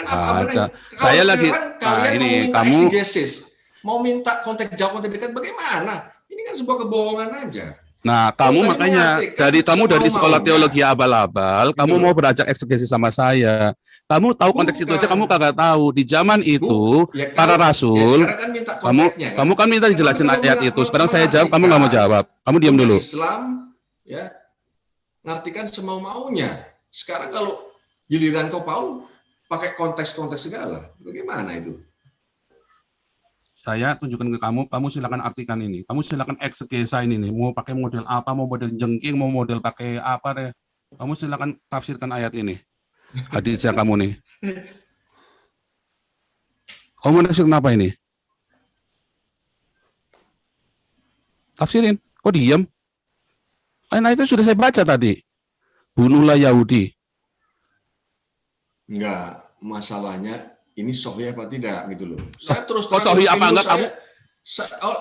apa-apa. Ada. Kalau Saya lagi, sekarang kalian ini mau minta kamu, eksegesis, mau minta konteks jauh, konteks dekat, bagaimana? Ini kan sebuah kebohongan aja. nah Kalau kamu tadi makanya kamu dari sekolah teologi abal-abal, gitu kamu loh. mau beranjak eksegesis sama saya. Kamu tahu konteks itu aja, kamu kagak tahu. Di zaman itu Ya, para rasul, sekarang kan minta konteksnya, kamu kan minta dijelasin ayat itu. Sekarang saya jawab, kamu nggak mau jawab. Kamu diam dulu. Islam ya ngartikan semau-maunya. Sekarang kalau giliran kau Paul pakai konteks-konteks segala, bagaimana itu? Saya tunjukkan ke kamu silakan artikan ini. Kamu silakan eksegesa ini nih. Mau pakai model apa, mau model jengking, mau model pakai apa deh. Kamu silakan tafsirkan ayat ini. Hadisnya kamu nih. Kamu tafsirkan apa ini? Tafsirin. Kok diam? Karena itu sudah saya baca tadi. Bunuhlah Yahudi. Enggak, masalahnya ini sahih apa tidak gitu loh. Saya terus terang sahih apa enggak kamu?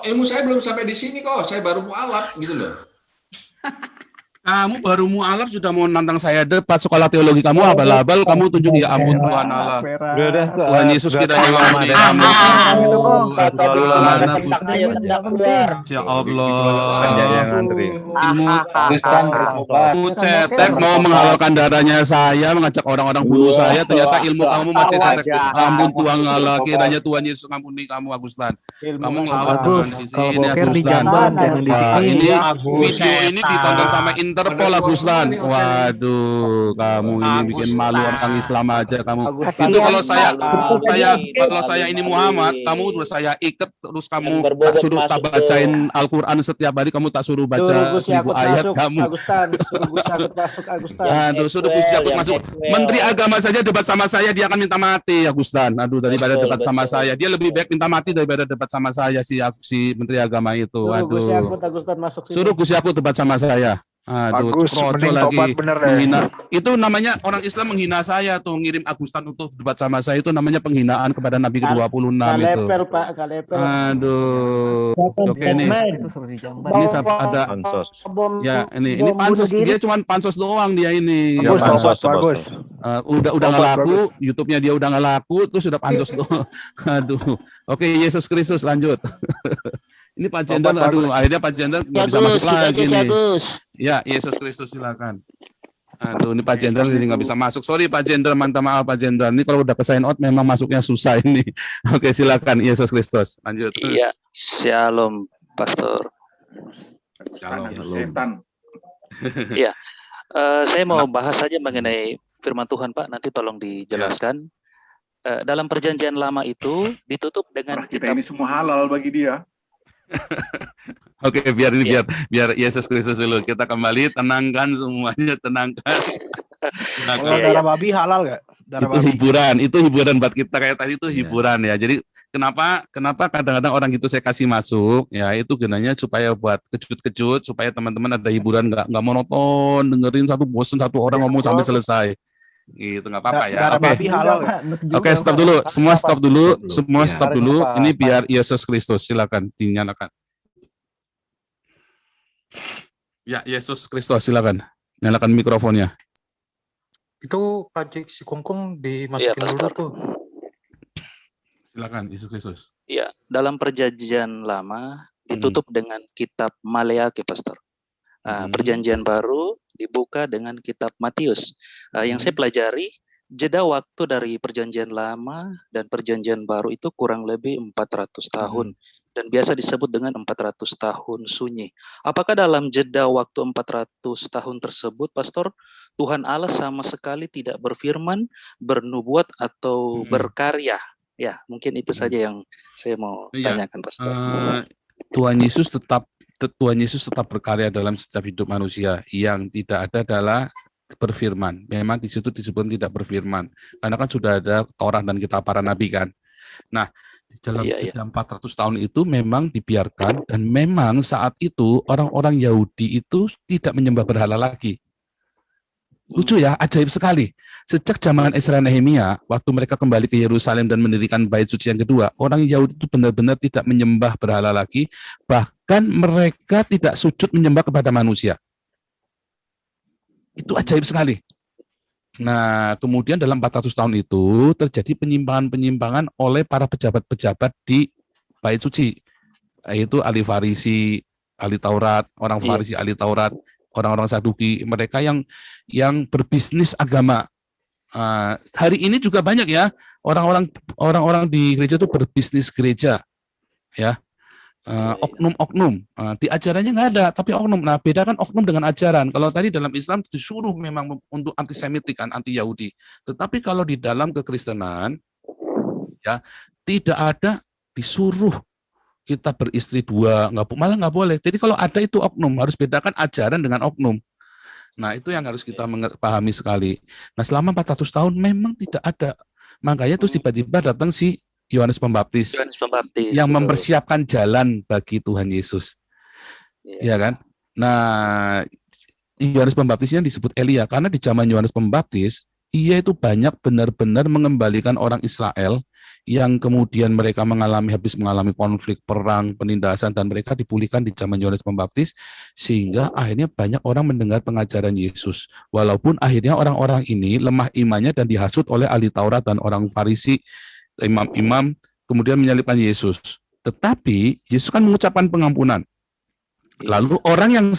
Ilmu saya belum sampai di sini kok. Saya baru mualaf gitu loh. Kamu baru mualaf sudah mau nantang saya debat sekolah teologi kamu abal-abal, kamu tunjuk ya ampun Tuhan Allah. Tuhan Yesus kita mengampuni kamu. Ya Allah. Ilmu cetek mau menghalalkan darahnya saya, mengajak orang-orang bunuh saya, ternyata ilmu kamu masih cetek. Ampun Tuhan Allah, kiranya Tuhan Yesus mengampuni kamu Agustan. Kamu ngelawan Tuhan di sini Agustan. Ini video ini ditonton sama Interpol Agustan. Waduh, kamu ini bikin malu orang Islam aja kamu. Itu kalau saya ini Muhammad, kamu terus saya ikat terus kamu tak suruh tak bacain Al-Qur'an setiap hari, kamu tak suruh baca 1000 ayat kamu. Aduh, suruh Gus Yakut masuk. Menteri Agama saja debat sama saya dia akan minta mati Agustan. Aduh, daripada debat sama saya, dia lebih baik minta mati daripada debat sama saya si Menteri Agama itu. Aduh. Suruh Gus Yakut debat sama saya. Aduh, kroco lagi menghina. Itu namanya orang Islam menghina saya tuh, ngirim Agustan untuk debat sama saya, itu namanya penghinaan kepada Nabi ke-26 itu. Aduh. Oke ini. Ini ada ya ini pansos, dia cuma pansos doang dia ini. Bagus. Udah nggak laku, YouTube-nya dia udah nggak laku, terus sudah pansos doang. Aduh. Oke, Yesus Kristus lanjut. Ini Pak Jenderal, aduh, akhirnya Pak Jenderal nggak bisa masuk lagi nih. Ya, Yesus Kristus silakan. Aduh, ini Pak Jenderal jadi nggak bisa masuk. Sorry Pak Jenderal, minta maaf Pak Jenderal. Ini kalau udah ke sign out memang masuknya susah ini. Oke, silakan Yesus Kristus. Lanjut. Iya, Shalom, Pastor. Shalom. Iya, saya mau bahas saja mengenai firman Tuhan Pak. Nanti tolong dijelaskan. Dalam perjanjian lama itu ditutup dengan kita ini semua halal bagi dia. Oke, biar Yesus Kristus dulu. Kita kembali, tenangkan semuanya, tenangkan. Darah babi halal nggak? Itu hiburan buat kita kayak tadi itu hiburan ya. Jadi kenapa kadang-kadang orang gitu saya kasih masuk ya, itu gunanya supaya buat kejut-kejut, supaya teman-teman ada hiburan, nggak monoton dengerin satu orang ngomong sampai selesai. Gitu nggak apa-apa ya. Oke, stop dulu. Semua stop dulu. Ini biar Yesus Kristus, silakan dinyalakan. Ya, Yesus Kristus silakan. Nyalakan mikrofonnya. Itu Pak si Kungkung dimasukin dulu tuh. Silakan Yesus Kristus. Iya, dalam perjanjian lama ditutup dengan kitab Maleakhi, Pastor. Perjanjian baru dibuka dengan kitab Matius. Yang saya pelajari, jeda waktu dari perjanjian lama dan perjanjian baru itu kurang lebih 400 tahun. Dan biasa disebut dengan 400 tahun sunyi. Apakah dalam jeda waktu 400 tahun tersebut, Pastor, Tuhan Allah sama sekali tidak berfirman, bernubuat, atau berkarya? Ya, mungkin itu saja yang saya mau tanyakan, Pastor. Tuhan Yesus tetap berkarya dalam setiap hidup manusia. Yang tidak ada adalah berfirman. Memang di situ disebut tidak berfirman. Karena kan sudah ada Taurat dan kitab para nabi kan. Nah, dalam 400 tahun itu memang dibiarkan, dan memang saat itu orang-orang Yahudi itu tidak menyembah berhala lagi. Lucu ya, ajaib sekali. Sejak zaman Ezra Nehemia, waktu mereka kembali ke Yerusalem dan mendirikan bait suci yang kedua, orang Yahudi itu benar-benar tidak menyembah berhala lagi, bahkan mereka tidak sujud menyembah kepada manusia. Itu ajaib sekali. Nah, kemudian dalam 400 tahun itu terjadi penyimpangan-penyimpangan oleh para pejabat-pejabat di Bait Suci, yaitu ahli Farisi, ahli Taurat, orang Iya. Farisi, ahli Taurat, orang-orang Saduki, mereka yang berbisnis agama. Hari ini juga banyak ya orang-orang di gereja itu berbisnis gereja, ya. Oknum-oknum, di ajarannya nggak ada, tapi oknum. Nah, bedakan oknum dengan ajaran. Kalau tadi dalam Islam disuruh memang untuk antisemitik kan, anti Yahudi. Tetapi kalau di dalam kekristenan, ya tidak ada disuruh kita beristri dua, malah nggak boleh. Jadi kalau ada itu oknum, harus bedakan ajaran dengan oknum. Nah, itu yang harus kita pahami sekali. Nah, selama 400 tahun memang tidak ada. Makanya terus tiba-tiba datang si Yohanes Pembaptis yang betul. mempersiapkan jalan bagi Tuhan Yesus. Ya kan? Nah, Yohanes Pembaptisnya disebut Elia karena di zaman Yohanes Pembaptis ia itu banyak benar-benar mengembalikan orang Israel yang kemudian mereka habis mengalami konflik, perang, penindasan, dan mereka dipulihkan di zaman Yohanes Pembaptis, sehingga akhirnya banyak orang mendengar pengajaran Yesus. Walaupun akhirnya orang-orang ini lemah imannya dan dihasut oleh ahli Taurat dan orang Farisi, imam-imam, kemudian menyalibkan Yesus. Tetapi Yesus kan mengucapkan pengampunan. Lalu orang yang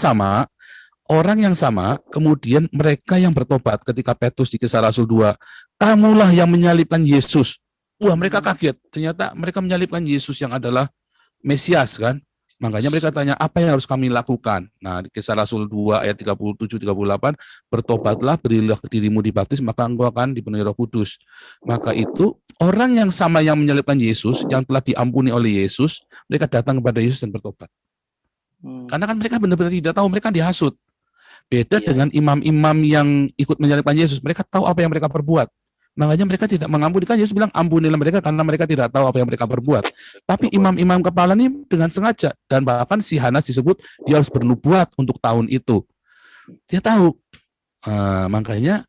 sama, kemudian mereka yang bertobat ketika Petrus di Kisah Rasul 2, kamulah yang menyalibkan Yesus. Wah, mereka kaget. Ternyata mereka menyalibkan Yesus yang adalah Mesias kan. Makanya mereka tanya, apa yang harus kami lakukan? Nah, di Kisah Rasul 2 ayat 37-38, bertobatlah, berilah dirimu dibaptis, maka engkau akan dipenuhi Roh Kudus. Maka itu, orang yang sama yang menyalibkan Yesus, yang telah diampuni oleh Yesus, mereka datang kepada Yesus dan bertobat. Karena kan mereka benar-benar tidak tahu, mereka dihasut. Beda dengan imam-imam yang ikut menyalibkan Yesus, mereka tahu apa yang mereka perbuat. Makanya mereka tidak mengampuni. Kan Yesus bilang ampunilah mereka karena mereka tidak tahu apa yang mereka perbuat. Tapi imam-imam kepala ini dengan sengaja. Dan bahkan si Hanas disebut dia harus bernubuat untuk tahun itu. Dia tahu. Makanya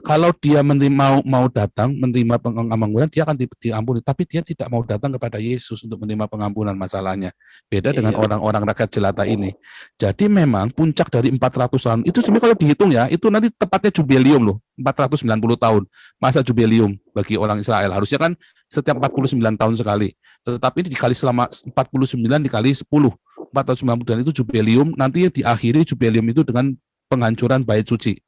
kalau dia mau datang menerima pengampunan, dia akan diampuni. Tapi dia tidak mau datang kepada Yesus untuk menerima pengampunan masalahnya. Beda dengan orang-orang rakyat jelata ini. Jadi memang puncak dari 400 tahun, itu sebenarnya kalau dihitung ya, itu nanti tepatnya jubilium loh, 490 tahun. Masa jubilium bagi orang Israel. Harusnya kan setiap 49 tahun sekali. Tetapi ini dikali selama 49 dikali 10. 490 dan itu jubilium, nanti diakhiri jubilium itu dengan penghancuran Bait Suci.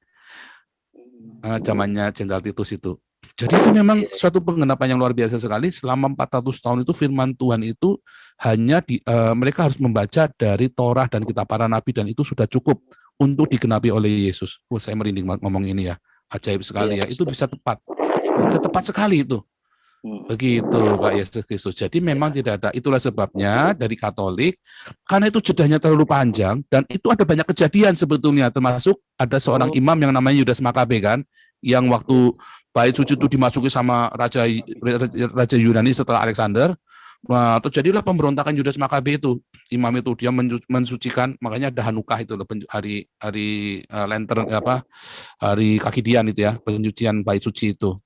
Zamannya Jenderal Titus itu. Jadi itu memang suatu penggenapan yang luar biasa sekali. Selama 400 tahun itu firman Tuhan itu hanya mereka harus membaca dari Torah dan kitab para nabi, dan itu sudah cukup untuk digenapi oleh Yesus. Saya merinding ngomong ini ya. Ajaib sekali ya. Itu bisa tepat. Bisa tepat sekali itu. Begitu Pak Yesus Kristus. Jadi memang tidak ada. Itulah sebabnya dari Katolik, karena itu jedanya terlalu panjang, dan itu ada banyak kejadian sebetulnya, termasuk ada seorang imam yang namanya Yudas Makabe kan, yang waktu Bait Suci itu dimasuki sama Raja Yunani setelah Alexander. Nah, terjadilah pemberontakan Yudas Makabe itu. Imam itu dia mensucikan, makanya ada Hanukkah itu hari lantern hari kaki dian itu ya, pencucian Bait Suci itu.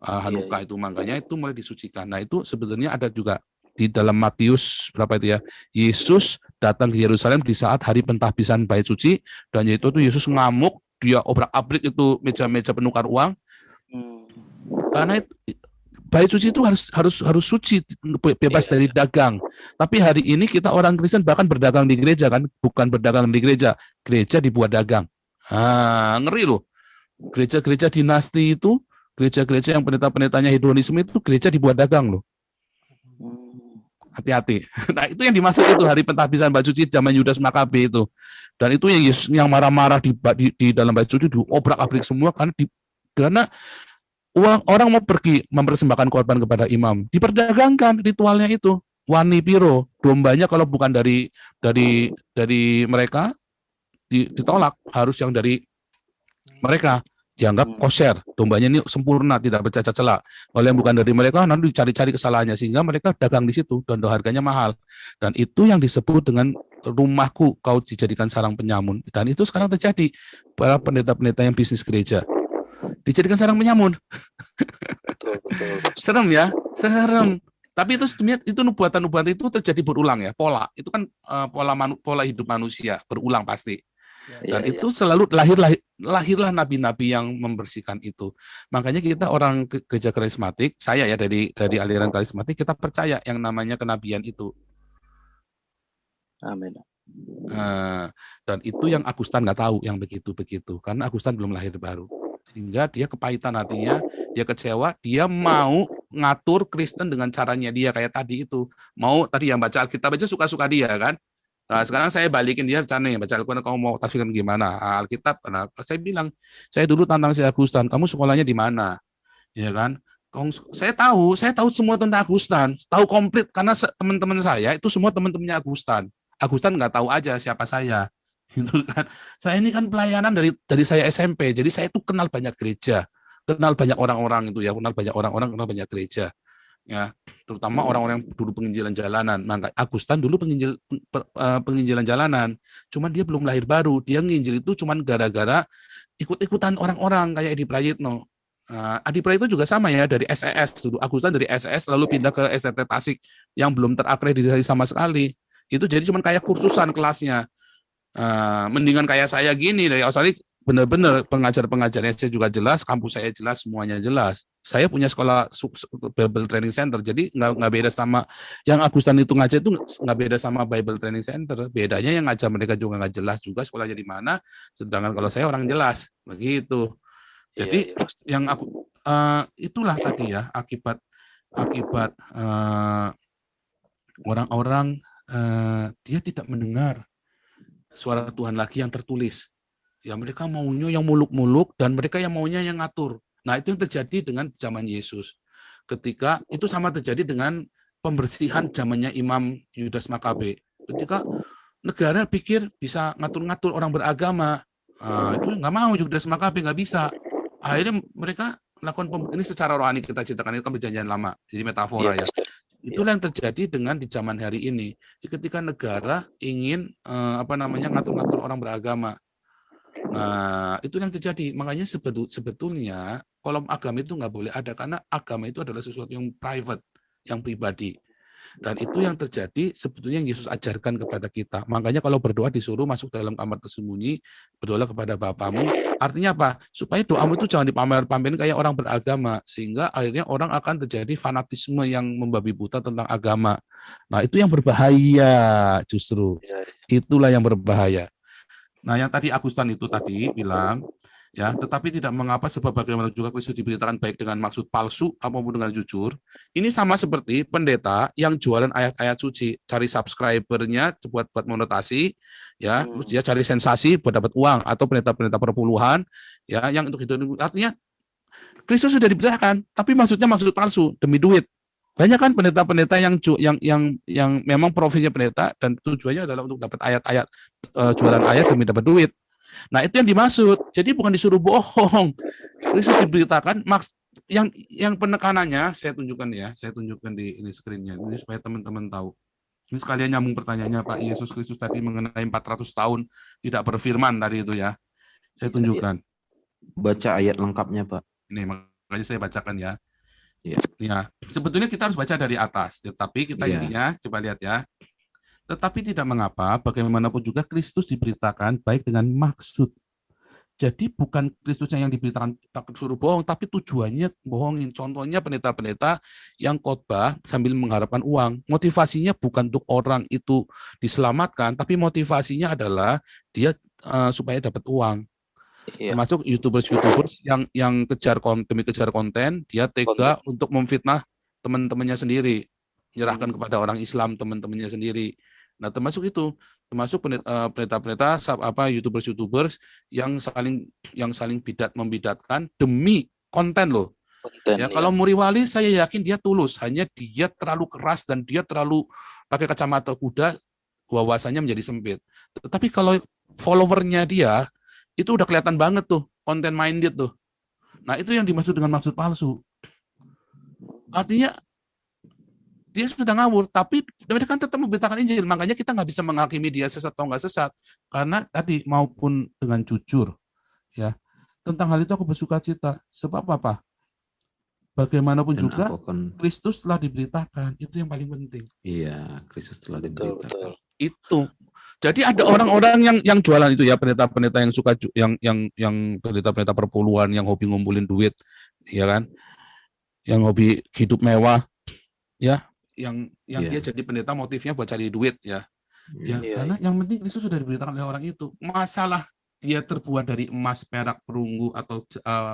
Hanukkah itu, makanya itu mulai disucikan. Nah, itu sebetulnya ada juga di dalam Matius berapa itu ya. Yesus datang ke Yerusalem di saat hari pentahbisan Bait Suci, dan yaitu Yesus ngamuk, dia obrak-abrik itu meja-meja penukar uang. Karena Bait Suci itu harus suci, bebas dari dagang. Tapi hari ini kita orang Kristen bahkan berdagang di gereja kan, bukan berdagang di gereja dibuat dagang. Ngeri loh. Gereja-gereja dinasti itu, gereja-gereja yang pendeta-pendetanya hedonisme itu gereja dibuat dagang loh. Hati-hati. Nah, itu yang dimaksud itu hari pentahbisan Bait Suci zaman Yudas Makabe itu. Dan itu yang marah-marah di dalam Bait Suci diobrak-abrik semua karena orang mau pergi mempersembahkan korban kepada imam, diperdagangkan ritualnya itu. Wani piro, dombanya kalau bukan dari mereka ditolak, harus yang dari mereka. Dianggap kosher, dombanya ini sempurna, tidak bercacat celah. Kalau yang bukan dari mereka, nanti dicari-cari kesalahannya, sehingga mereka dagang di situ, dan harganya mahal. Dan itu yang disebut dengan rumahku kau dijadikan sarang penyamun. Dan itu sekarang terjadi, para pendeta-pendeta yang bisnis gereja dijadikan sarang penyamun. Betul. Serem ya, serem. Tapi itu sebenarnya itu nubuatan-nubuatan itu terjadi berulang ya, pola. Itu kan pola hidup manusia berulang pasti. Dan itu selalu lahirlah nabi-nabi yang membersihkan itu. Makanya kita orang gereja karismatik, saya ya dari aliran karismatik, kita percaya yang namanya kenabian itu. Amin. Dan itu yang Agustan nggak tahu yang begitu-begitu, karena Agustan belum lahir baru. Sehingga dia kepahitan hatinya, dia kecewa, dia mau ngatur Kristen dengan caranya dia, kayak tadi itu. Mau tadi yang baca Alkitab aja suka-suka dia kan. Nah, sekarang saya balikin dia, nih baca Alkitab, kamu mau tafsirkan gimana? Alkitab, karena saya bilang, saya dulu tantang si Agustan, kamu sekolahnya di mana? Ya kan? Saya tahu semua tentang Agustan, tahu komplit, karena teman-teman saya itu semua teman-temannya Agustan. Agustan nggak tahu aja siapa saya. Gitu kan. Saya ini kan pelayanan dari saya SMP, jadi saya tuh kenal banyak gereja, kenal banyak orang-orang itu ya, kenal banyak gereja. Ya, terutama orang-orang yang dulu penginjilan jalanan. Maka Agustan dulu penginjilan jalanan, cuman dia belum lahir baru. Dia nginjil itu cuman gara-gara ikut-ikutan orang-orang kayak Edi Prayitno. Adi Prayitno juga sama ya, dari SES dulu. Agustan dari SES lalu pindah ke STT Tasik yang belum terakreditasi sama sekali. Itu jadi cuman kayak kursusan kelasnya. Mendingan kayak saya gini dari Australia, benar-benar pengajar-pengajarnya saya juga jelas, kampus saya jelas, semuanya jelas. Saya punya sekolah Bible Training Center, jadi nggak beda sama yang Agustan itu ngajar itu nggak beda sama Bible Training Center. Bedanya yang ngajar mereka juga nggak jelas juga sekolahnya di mana, sedangkan kalau saya orang jelas, begitu. Jadi yang aku itulah tadi ya akibat orang-orang dia tidak mendengar suara Tuhan lagi yang tertulis. Ya mereka maunya yang muluk-muluk dan mereka yang maunya yang ngatur. Nah, itu yang terjadi dengan zaman Yesus. Ketika itu sama terjadi dengan pembersihan zamannya Imam Yudas Makabe. Ketika negara pikir bisa ngatur-ngatur orang beragama, itu nggak mau Yudas Makabe, nggak bisa. Akhirnya mereka melakukan ini secara rohani kita ceritakan, itu kan perjanjian lama, jadi metafora ya. Itulah yang terjadi dengan di zaman hari ini. Ketika negara ingin ngatur-ngatur orang beragama. Nah, itu yang terjadi. Makanya sebetulnya kolom agama itu nggak boleh ada, karena agama itu adalah sesuatu yang private, yang pribadi. Dan itu yang terjadi sebetulnya yang Yesus ajarkan kepada kita. Makanya kalau berdoa disuruh masuk dalam kamar tersembunyi, berdoa kepada Bapamu. Artinya apa? Supaya doamu itu jangan dipamer-pamerin kayak orang beragama, sehingga akhirnya orang akan terjadi fanatisme yang membabi buta tentang agama. Nah, itu yang berbahaya justru. Itulah yang berbahaya. Nah, yang tadi Agustan itu tadi bilang, ya, tetapi tidak mengapa sebab bagaimana juga Kristus diberitakan baik dengan maksud palsu maupun dengan jujur. Ini sama seperti pendeta yang jualan ayat-ayat suci, cari subscribernya buat monetasi, ya, terus dia cari sensasi buat dapat uang, atau pendeta-pendeta perpuluhan, ya, yang untuk itu artinya Kristus sudah diberitakan, tapi maksudnya maksud palsu demi duit. Banyak kan pendeta-pendeta yang memang profilnya pendeta dan tujuannya adalah untuk dapat ayat-ayat, jualan ayat demi dapat duit. Nah, itu yang dimaksud. Jadi bukan disuruh bohong. Kristus diberitakan yang penekanannya saya tunjukkan di ini screen-nya. Ini supaya teman-teman tahu. Ini sekalian nyambung pertanyaannya Pak Yesus Kristus tadi mengenai 400 tahun tidak berfirman tadi itu ya. Saya tunjukkan. Baca ayat lengkapnya, Pak. Ini makanya saya bacakan ya. Ya, sebetulnya kita harus baca dari atas, tetapi kita intinya coba lihat ya. Tetapi tidak mengapa, bagaimanapun juga Kristus diberitakan baik dengan maksud. Jadi bukan Kristusnya yang diberitakan takut suruh bohong, tapi tujuannya bohongin. Contohnya pendeta-pendeta yang khotbah sambil mengharapkan uang. Motivasinya bukan untuk orang itu diselamatkan, tapi motivasinya adalah dia supaya dapat uang. Termasuk YouTubers yang demi kejar konten, dia tega untuk memfitnah teman-temannya sendiri, menyerahkan kepada orang Islam teman-temannya sendiri. Nah, termasuk pendeta-pendeta YouTubers yang saling membidatkan demi konten loh. Ya, kalau Muriwali saya yakin dia tulus, hanya dia terlalu keras dan dia terlalu pakai kacamata kuda, wawasannya menjadi sempit. Tetapi kalau followernya dia itu udah kelihatan banget tuh, content minded tuh. Nah, itu yang dimaksud dengan maksud palsu. Artinya, dia sudah ngawur, tapi mereka kan tetap memberitakan Injil. Makanya kita nggak bisa menghakimi dia sesat atau nggak sesat. Karena tadi, maupun dengan jujur. Ya, tentang hal itu aku bersuka cita. Sebab apa? Bagaimanapun juga, Kristus telah diberitakan. Itu yang paling penting. Iya, Kristus telah diberitakan. Itu. Jadi ada orang-orang yang jualan itu ya, pendeta-pendeta yang suka yang pendeta-pendeta perpuluhan yang hobi ngumpulin duit, ya kan? Yang hobi hidup mewah, ya, yang dia jadi pendeta motifnya buat cari duit ya. Ya, karena yang penting Kristus sudah diberitakan oleh orang itu. Masalah dia terbuat dari emas, perak, perunggu atau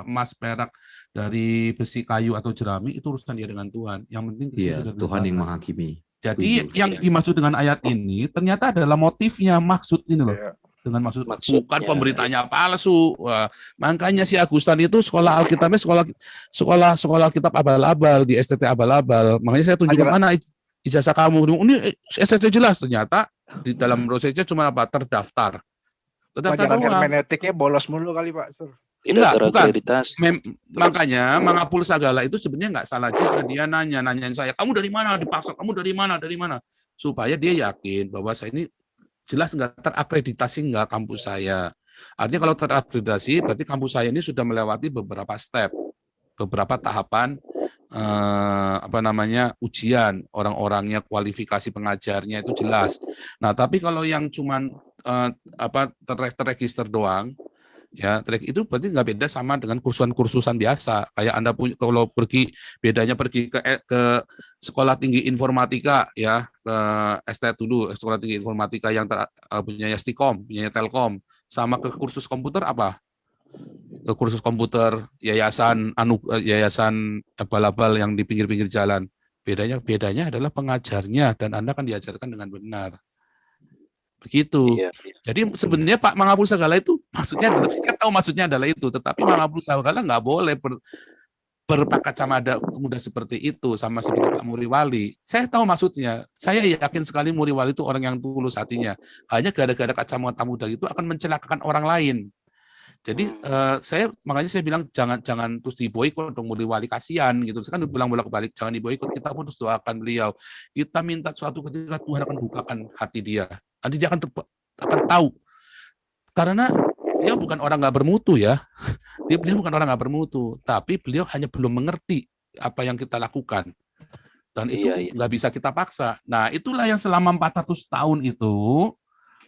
emas, perak, dari besi, kayu atau jerami, itu urusan dia dengan Tuhan. Yang penting Kristus sudah Tuhan yang menghakimi. Jadi yang dimaksud dengan ayat ini ternyata adalah motifnya, maksud ini loh. Dengan maksud bukan pemberitanya palsu. Wah, makanya si Agustan itu sekolah Alkitabnya sekolah Alkitab abal-abal di STT abal-abal. Makanya saya tunjukkan mana ijazah kamu. Ini STT jelas, ternyata di dalam prosesnya cuma apa? Terdaftar doang. Hermeneutiknya bolos mulu kali Pak Sur. Enggak, bukan. Makanya mengapul segala itu sebenarnya nggak salah juga. Dia nanyain saya, kamu dari mana? Dipaksa, kamu dari mana? Supaya dia yakin bahwa saya ini jelas nggak terakreditasi nggak kampus saya. Artinya kalau terakreditasi, berarti kampus saya ini sudah melewati beberapa step, beberapa tahapan ujian, orang-orangnya, kualifikasi pengajarnya itu jelas. Nah, tapi kalau yang cuman terregister doang, ya, itu berarti nggak beda sama dengan kursusan biasa. Kayak Anda punya, kalau bedanya pergi ke sekolah tinggi informatika, ya, ke ST dulu, sekolah tinggi informatika yang punya Stikom, punya Telkom, sama ke kursus komputer apa? Ke kursus komputer yayasan abal-abal yang di pinggir-pinggir jalan. Bedanya adalah pengajarnya, dan Anda akan diajarkan dengan benar. Begitu. Jadi sebenarnya Pak menghapus segala itu maksudnya adalah itu, tetapi menghapus segala nggak boleh berpakaian muda seperti itu, sama seperti Pak Muriwali. Saya tahu maksudnya. Saya yakin sekali Muriwali itu orang yang tulus hatinya. Hanya gara-gara kacamata muda itu akan mencelakakan orang lain. Jadi makanya saya bilang jangan terus diboikot dong Muriwali, kasihan gitu. Saya kan bilang bolak-balik jangan diboikot, kita pun terus doakan beliau. Kita minta suatu ketika Tuhan akan bukakan hati dia. Nanti dia akan tahu. Karena beliau bukan orang nggak bermutu ya. Beliau bukan orang nggak bermutu, tapi beliau hanya belum mengerti apa yang kita lakukan. Dan itu nggak bisa kita paksa. Nah, itulah yang selama 400 tahun itu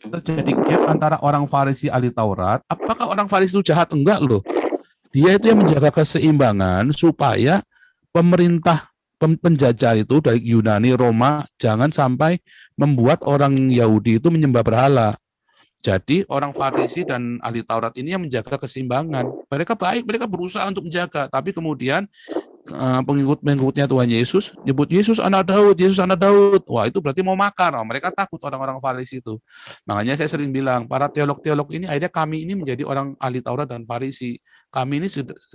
terjadi gap antara orang Farisi ahli Taurat. Apakah orang Farisi itu jahat? Enggak loh. Dia itu yang menjaga keseimbangan supaya pemerintah penjajah itu dari Yunani, Roma, jangan sampai membuat orang Yahudi itu menyembah berhala. Jadi orang Farisi dan ahli Taurat ini yang menjaga keseimbangan. Mereka baik, mereka berusaha untuk menjaga. Tapi kemudian pengikut-pengikutnya Tuhan Yesus nyebut Yesus anak Daud, Yesus anak Daud. Wah, itu berarti mau makar. Oh, mereka takut orang-orang Farisi itu. Makanya saya sering bilang, para teolog-teolog ini akhirnya kami ini menjadi orang ahli Taurat dan Farisi. Kami ini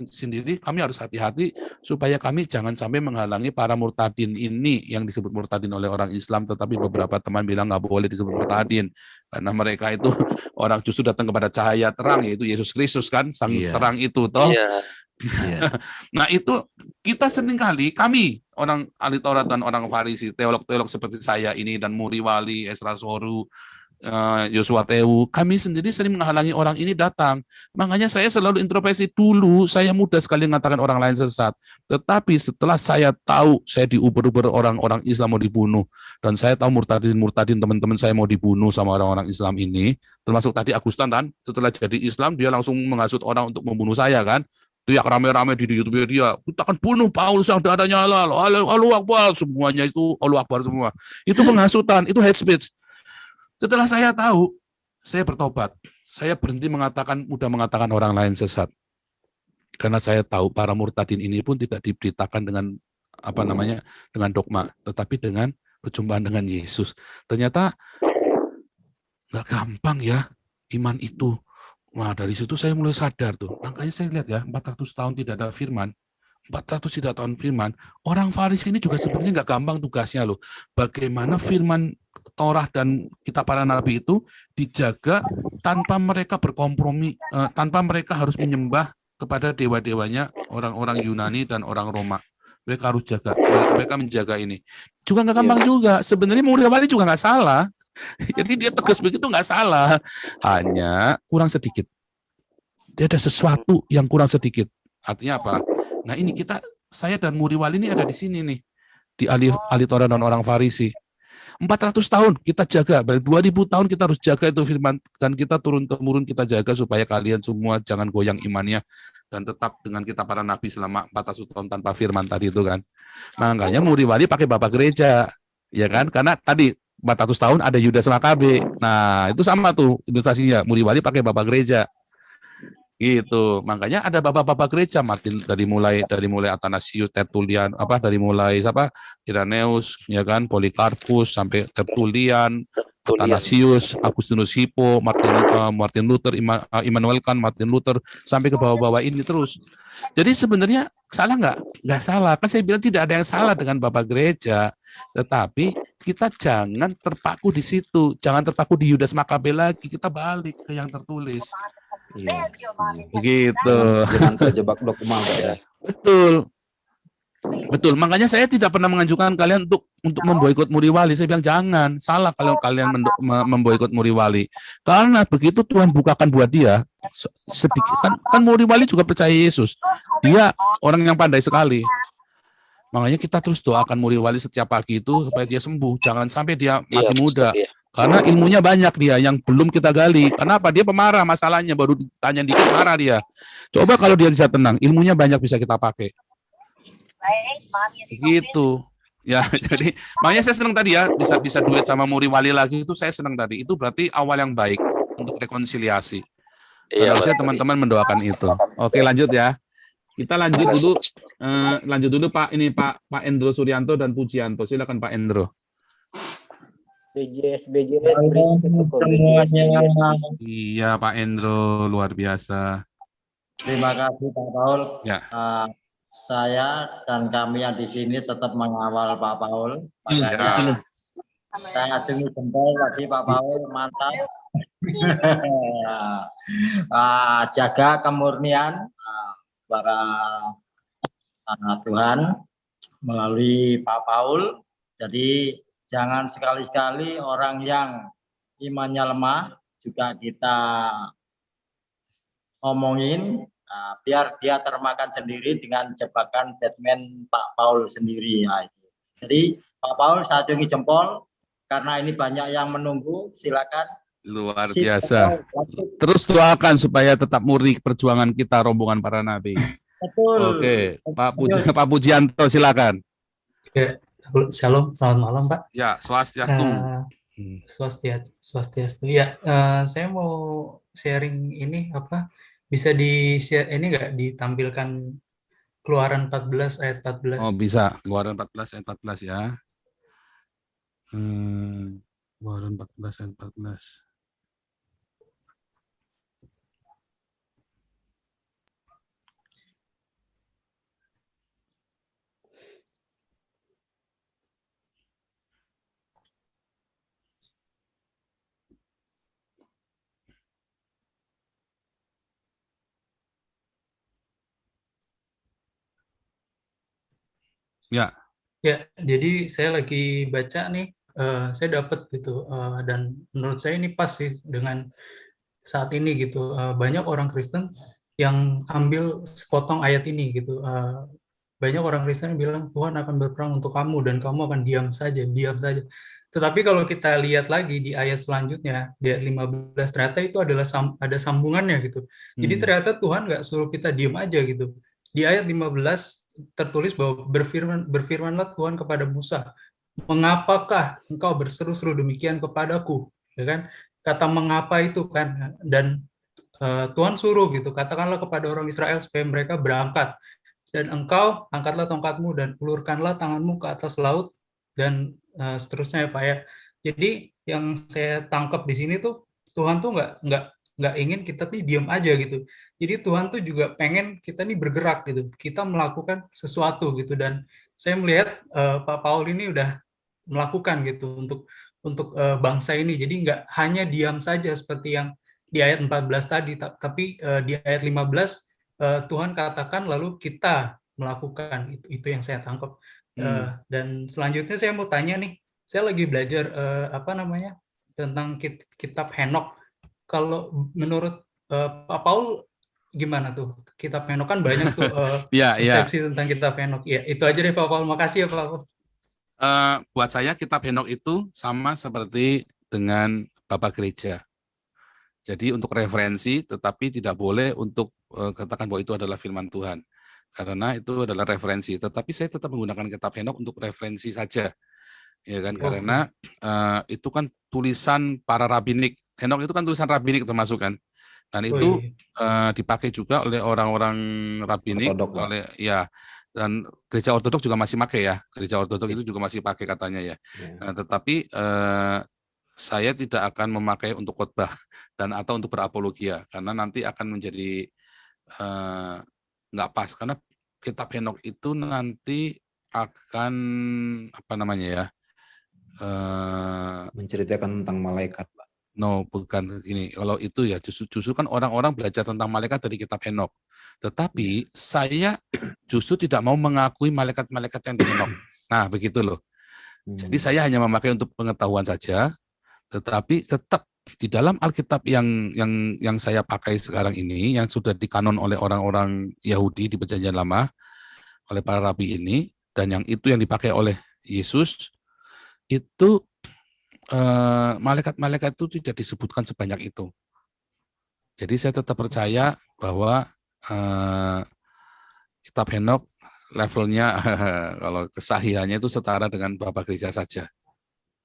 sendiri, kami harus hati-hati supaya kami jangan sampai menghalangi para murtadin ini yang disebut murtadin oleh orang Islam, tetapi beberapa teman bilang nggak boleh disebut murtadin karena mereka itu orang justru datang kepada cahaya terang, yaitu Yesus Kristus kan, sang terang itu toh. Nah, itu kita seringkali, kami orang ahli Taurat dan orang Farisi, teolog-teolog seperti saya ini dan Muriwali, Esra Soru, Yosua Tewu, kami sendiri sering menghalangi orang ini datang. Makanya saya selalu introspeksi. Dulu saya mudah sekali mengatakan orang lain sesat, tetapi setelah saya tahu saya diuber-uber orang-orang Islam mau dibunuh, dan saya tahu murtadin teman-teman saya mau dibunuh sama orang-orang Islam ini, termasuk tadi Agustan kan, setelah jadi Islam dia langsung menghasut orang untuk membunuh saya kan. Teriak rame-rame di YouTube dia, kita akan bunuh Paulus yang dadanya halal, Allahu Akbar, semuanya itu Allahu Akbar semua. Itu penghasutan, itu hate speech. Setelah saya tahu, saya bertobat. Saya berhenti mudah mengatakan orang lain sesat. Karena saya tahu para murtadin ini pun tidak diberitakan dengan dengan dogma, tetapi dengan perjumpaan dengan Yesus. Ternyata nggak gampang ya iman itu. Wah, dari situ saya mulai sadar tuh. Makanya saya lihat ya, 400 tahun tidak ada firman. 400 tidak tahun firman. Orang Farisi ini juga sebenarnya nggak gampang tugasnya loh. Bagaimana firman Torah dan kitab para nabi itu dijaga tanpa mereka berkompromi, tanpa mereka harus menyembah kepada dewa-dewanya orang-orang Yunani dan orang Roma. Mereka harus jaga, mereka menjaga ini. Juga nggak gampang juga. Sebenarnya Muriwali juga nggak salah. Jadi dia tegas begitu nggak salah, hanya kurang sedikit. Dia ada sesuatu yang kurang sedikit. Artinya apa? Nah ini saya dan Muriwali ini ada di sini nih, di ahli Taurat dan orang Farisi. 400 tahun kita jaga, 2000 tahun kita harus jaga itu firman, dan kita turun-temurun kita jaga supaya kalian semua jangan goyang imannya dan tetap dengan kita para nabi selama 400 tahun tanpa firman tadi itu kan. Makanya muri wali pakai bapak gereja, ya kan? Karena tadi 400 tahun ada Yudas Makabe. Nah, itu sama tuh ilustrasinya, muri wali pakai bapak gereja. Gitu. Makanya ada bapak-bapak gereja Martin dari mulai Athanasius, Tertullian, dari mulai Irenaeus, ya kan, Polikarpus sampai Tertullian, Athanasius, Agustinus Hippo, Martin Luther, Immanuel Kant, Martin Luther, sampai ke bawah-bawah ini terus. Jadi sebenarnya salah nggak? Nggak salah. Kan saya bilang tidak ada yang salah dengan bapak gereja, tetapi kita jangan terpaku di situ, jangan terpaku di Yudas Makabe lagi. Kita balik ke yang tertulis. Iya. Begitu. Jangan terjebak dogma, Pak ya. Betul. Makanya saya tidak pernah mengajukan kalian untuk memboikot muri wali. Saya bilang jangan. Salah kalau kalian memboikot muri wali. Karena begitu Tuhan bukakan buat dia sedikit kan muri wali juga percaya Yesus. Dia orang yang pandai sekali. Makanya kita terus doakan muri wali setiap pagi itu supaya dia sembuh. Jangan sampai dia mati muda. Karena ilmunya banyak dia yang belum kita gali. Kenapa? Dia pemarah masalahnya, baru ditanya dikit marah dia. Coba kalau dia bisa tenang, ilmunya banyak bisa kita pakai. Gitu. Ya, jadi makanya saya senang tadi ya bisa duet sama muri wali lagi itu saya senang tadi. Itu berarti awal yang baik untuk rekonsiliasi. Dan harusnya teman-teman mendoakan itu. Oke, lanjut ya. Kita lanjut dulu Pak Endro Suryanto dan Pujianto. Silakan Pak Endro. BJS semuanya. Iya Pak Endro, luar biasa. Terima kasih Pak Paul. Ya. Saya dan kami yang di sini tetap mengawal Pak Paul. Ya. Saya acungi jempol lagi Pak Paul, mantap. Jaga kemurnian para Tuhan melalui Pak Paul. Jadi jangan sekali-sekali orang yang imannya lemah juga kita ngomongin, biar dia termakan sendiri dengan jebakan Batman Pak Paul sendiri. Ya, itu. Jadi Pak Paul saya acungi jempol karena ini banyak yang menunggu. Silakan. Luar biasa. Terus doakan supaya tetap murni perjuangan kita rombongan para nabi. Betul. Oke, Pak Pujianto silakan. Oke. Shalom, selamat malam Pak. Ya, swastiastu. Swastiastu. Ya, saya mau sharing ini bisa di-share ini nggak ditampilkan Keluaran 14 ayat 14. Oh, bisa. Keluaran 14 ayat 14 ya. Keluaran 14 ayat 14. Ya. Ya, jadi saya lagi baca nih, saya dapat gitu, dan menurut saya ini pas sih dengan saat ini gitu. Banyak orang Kristen yang ambil sepotong ayat ini gitu. Banyak orang Kristen yang bilang Tuhan akan berperang untuk kamu dan kamu akan diam saja. Tetapi kalau kita lihat lagi di ayat selanjutnya, di ayat 15, ternyata itu adalah ada sambungannya gitu. Jadi ternyata Tuhan nggak suruh kita diam aja gitu. Di ayat 15 tertulis bahwa berfirmanlah Tuhan kepada Musa, mengapakah engkau berseru-seru demikian kepadaku, ya kan? Kata mengapa itu kan, dan Tuhan suruh gitu, katakanlah kepada orang Israel supaya mereka berangkat, dan engkau angkatlah tongkatmu dan ulurkanlah tanganmu ke atas laut, dan seterusnya ya Pak ya. Jadi yang saya tangkap di sini tuh Tuhan tuh nggak ingin kita nih diam aja gitu. Jadi Tuhan tuh juga pengen kita nih bergerak gitu, kita melakukan sesuatu gitu. Dan saya melihat Pak Paul ini udah melakukan gitu untuk bangsa ini. Jadi nggak hanya diam saja seperti yang di ayat 14 tadi, tapi di ayat 15 Tuhan katakan lalu kita melakukan. Itu yang saya tangkap. Dan selanjutnya saya mau tanya nih, saya lagi belajar tentang kitab Henokh. Kalau menurut Pak Paul gimana tuh? Kitab Henokh kan banyak tuh persepsi tentang kitab Henokh. Ya, itu aja deh Pak Paul. Makasih ya Pak Paul. buat saya kitab Henokh itu sama seperti dengan Bapak Gereja. Jadi untuk referensi, tetapi tidak boleh untuk katakan bahwa itu adalah firman Tuhan. Karena itu adalah referensi. Tetapi saya tetap menggunakan kitab Henokh untuk referensi saja. Ya kan, karena itu kan tulisan para rabinik. Henokh itu kan tulisan rabinik termasuk kan. Dan itu dipakai juga oleh orang-orang rabinik, dan gereja ortodok juga masih pakai ya. Gereja ortodok itu juga masih pakai katanya ya. Nah, tetapi saya tidak akan memakai untuk khotbah dan atau untuk berapologia karena nanti akan menjadi nggak pas, karena kitab Henokh itu nanti akan apa namanya ya, menceritakan tentang malaikat, Pak. No, bukan gini. Kalau itu ya justru kan orang-orang belajar tentang malaikat dari kitab Henokh. Tetapi saya justru tidak mau mengakui malaikat-malaikat yang di Henokh. Nah, begitu loh. Jadi saya hanya memakai untuk pengetahuan saja, tetapi tetap di dalam Alkitab yang saya pakai sekarang ini, yang sudah dikanon oleh orang-orang Yahudi di Perjanjian Lama, oleh para rabi ini, dan yang itu yang dipakai oleh Yesus, itu malaikat-malaikat itu tidak disebutkan sebanyak itu. Jadi saya tetap percaya bahwa kitab Henokh levelnya kalau kesahihannya itu setara dengan Bapak Gereja saja.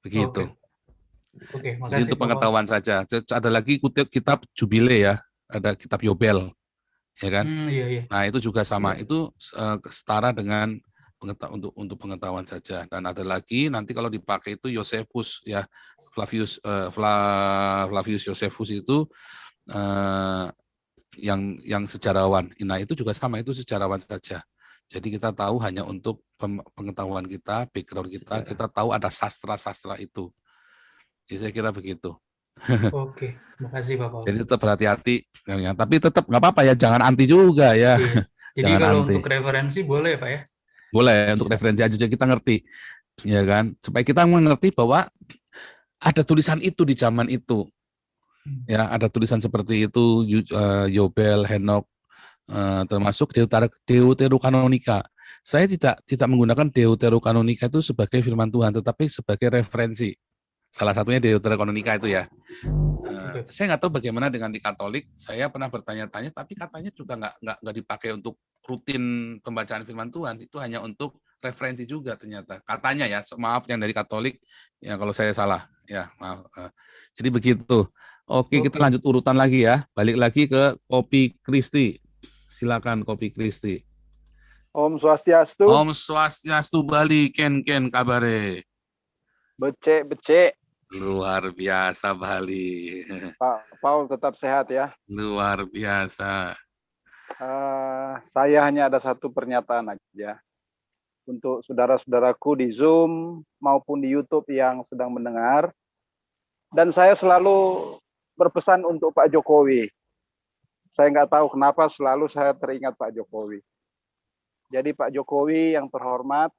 Begitu. Oke, makasih. Jadi untuk pengetahuan saja. Ada lagi kitab Jubile ya, ada kitab Yobel, ya kan? Iya. Nah itu juga sama, itu setara dengan untuk pengetahuan saja. Dan ada lagi nanti kalau dipakai itu Yosefus ya, Flavius Josephus itu yang sejarawan. Nah itu juga sama, itu sejarawan saja. Jadi kita tahu hanya untuk pengetahuan kita, background kita tahu ada sastra-sastra itu. Jadi saya kira begitu. Oke, makasih Bapak. Jadi tetap berhati-hati, tapi tetap nggak apa-apa ya, jangan anti juga ya. Iya. Jadi jangan kalau anti. untuk referensi boleh Pak ya? Boleh, untuk referensi aja kita ngerti, ya kan? Supaya kita mengerti bahwa ada tulisan itu di zaman itu, ya ada tulisan seperti itu, Yobel, Henokh, termasuk Deuterokanonika. Saya tidak menggunakan Deuterokanonika itu sebagai firman Tuhan, tetapi sebagai referensi. Salah satunya Deuterokanonika itu ya. Saya nggak tahu bagaimana dengan di Katolik. Saya pernah bertanya-tanya, tapi katanya juga nggak dipakai untuk rutin pembacaan firman Tuhan. Itu hanya untuk referensi juga ternyata. Katanya ya, maaf yang dari Katolik, ya kalau saya salah. Ya maaf. Jadi begitu. Oke, kita lanjut urutan lagi ya. Balik lagi ke Kopi Kristi. Silakan Kopi Kristi. Om Swastiastu. Om Swastiastu Bali, Ken kabare. Becek. Luar biasa Bali. Pak Paul tetap sehat ya. Luar biasa. Saya hanya ada satu pernyataan aja untuk saudara-saudaraku di Zoom maupun di YouTube yang sedang mendengar. Dan saya selalu berpesan untuk Pak Jokowi. Saya nggak tahu kenapa selalu saya teringat Pak Jokowi. Jadi Pak Jokowi yang terhormat,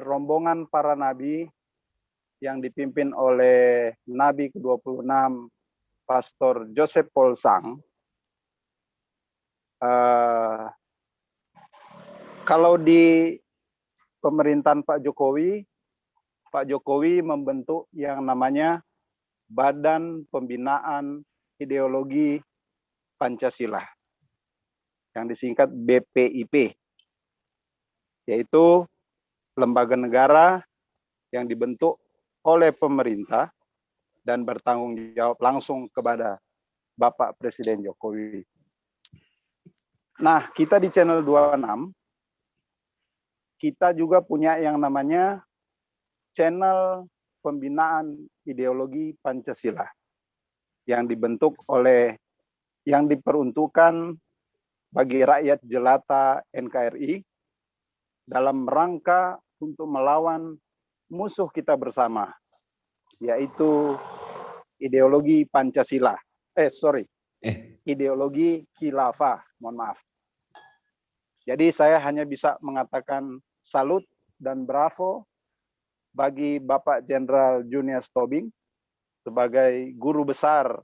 rombongan para nabi yang dipimpin oleh Nabi ke-26 Pastor Joseph Paul Sang. Kalau di pemerintahan Pak Jokowi membentuk yang namanya Badan Pembinaan Ideologi Pancasila, yang disingkat BPIP, yaitu lembaga negara yang dibentuk oleh pemerintah dan bertanggung jawab langsung kepada Bapak Presiden Jokowi. Nah, kita di channel 26, kita juga punya yang namanya channel pembinaan ideologi Pancasila yang dibentuk oleh, yang diperuntukkan bagi rakyat jelata NKRI dalam rangka untuk melawan musuh kita bersama, yaitu ideologi Pancasila. Ideologi khilafah, mohon maaf. Jadi saya hanya bisa mengatakan salut dan bravo bagi Bapak Jenderal Junius Tobing sebagai guru besar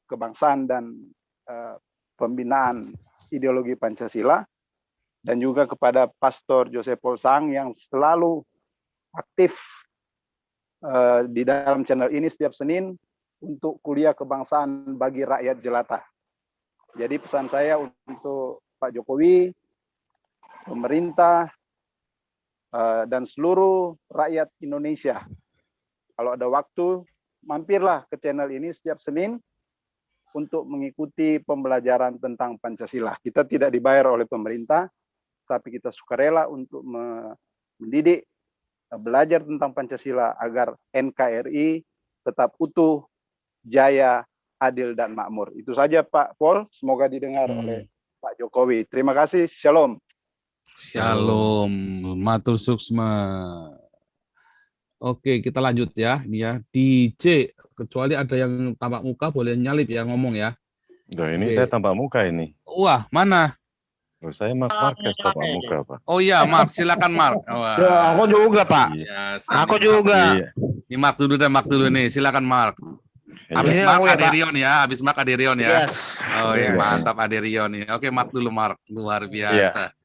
kebangsaan dan pembinaan ideologi Pancasila. dan juga kepada Pastor Joseph Paul Sang yang selalu aktif di dalam channel ini setiap Senin untuk kuliah kebangsaan bagi rakyat jelata. Jadi pesan saya untuk Pak Jokowi, pemerintah, dan seluruh rakyat Indonesia, kalau ada waktu, mampirlah ke channel ini setiap Senin untuk mengikuti pembelajaran tentang Pancasila. Kita tidak dibayar oleh pemerintah, tapi kita sukarela untuk mendidik, belajar tentang Pancasila agar NKRI tetap utuh, jaya, adil, dan makmur. Itu saja Pak Paul, semoga didengar oleh Pak Jokowi. Terima kasih, shalom. Shalom, matur suksma. Oke, kita lanjut ya. Ini ya, DJ, kecuali ada yang tampak muka boleh nyalip ya, ngomong ya. Loh, ini Oke. saya tampak muka ini. Wah, mana? Loh, saya Mark Marquez tampak muka, Pak. Oh iya, Mark, silakan Mark. Wah. Ya, aku juga, Pak. Ya, Aku juga. Iya. Ini Mark dulu deh, Mark dulu nih. Silakan Mark. Habis Ini Mark aku ya, ada Pak. Rion ya, habis Mark ada Rion ya. Yes. Oh Iya. ya, mantap ada Rion nih. Oke, Mark dulu Mark. Luar biasa.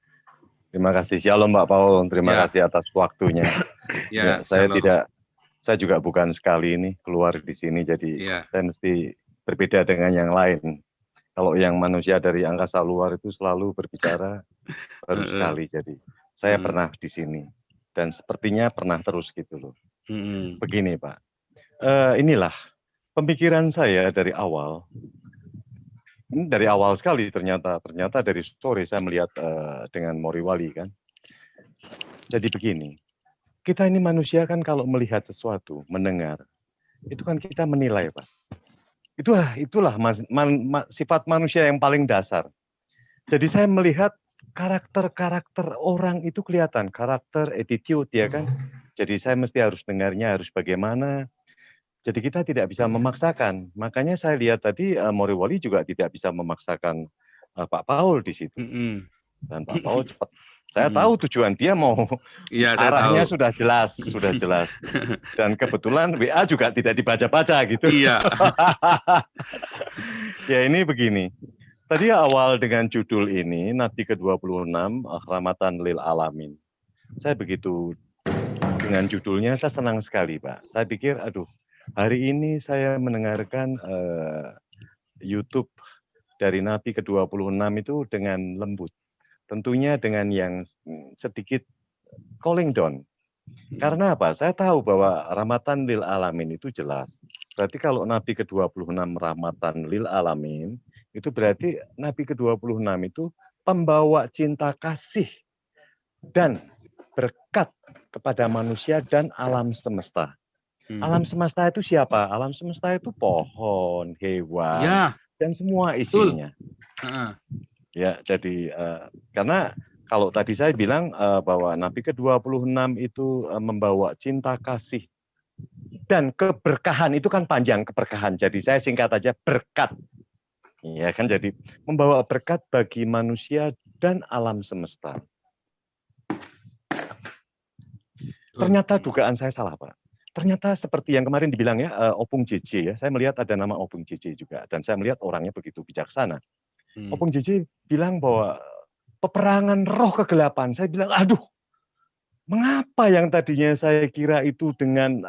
Terima kasih. Shalom Mbak Paul. Terima Ya. kasih atas waktunya. Ya, saya shalom. saya juga bukan sekali ini keluar di sini, jadi Ya. saya mesti berbeda dengan yang lain. Kalau yang manusia dari angkasa luar itu selalu berbicara baru sekali, jadi saya pernah di sini dan sepertinya pernah terus gitu loh. Begini Pak, inilah pemikiran saya dari awal. Ini dari awal sekali ternyata dari sore saya melihat dengan Moriwali kan. Jadi begini, kita ini manusia kan kalau melihat sesuatu, mendengar, itu kan kita menilai Pak. Itulah sifat manusia yang paling dasar. Jadi saya melihat karakter orang itu kelihatan, karakter, attitude ya kan. Jadi saya mesti harus dengarnya harus bagaimana. Jadi kita tidak bisa memaksakan. Makanya saya lihat tadi Moriwali juga tidak bisa memaksakan Pak Paul di situ. Dan Pak Paul cepat. Saya tahu tujuan dia mau arahnya sudah jelas. Dan kebetulan WA juga tidak dibaca-baca gitu. Iya. Ya ini begini. Tadi awal dengan judul ini, Nabi ke-26, Rahmatan lil Alamin. Saya begitu dengan judulnya, saya senang sekali Pak. Saya pikir, aduh, hari ini saya mendengarkan YouTube dari Nabi ke-26 itu dengan lembut. Tentunya dengan yang sedikit calling down. Karena apa? Saya tahu bahwa rahmatan lil alamin itu jelas. Berarti kalau Nabi ke-26 rahmatan lil alamin, itu berarti Nabi ke-26 itu pembawa cinta kasih dan berkat kepada manusia dan alam semesta. Alam semesta itu siapa? Alam semesta itu pohon, hewan, dan semua isinya. Ya, jadi karena kalau tadi saya bilang bahwa Nabi ke-26 itu membawa cinta kasih dan keberkahan, itu kan panjang keberkahan. Jadi saya singkat aja berkat. Ya kan, jadi membawa berkat bagi manusia dan alam semesta. Ternyata dugaan saya salah, Pak. Ternyata seperti yang kemarin dibilang ya, Opung JJ ya. Saya melihat ada nama Opung JJ juga dan saya melihat orangnya begitu bijaksana. Opung JJ bilang bahwa peperangan roh kegelapan. Saya bilang, aduh, mengapa yang tadinya saya kira itu dengan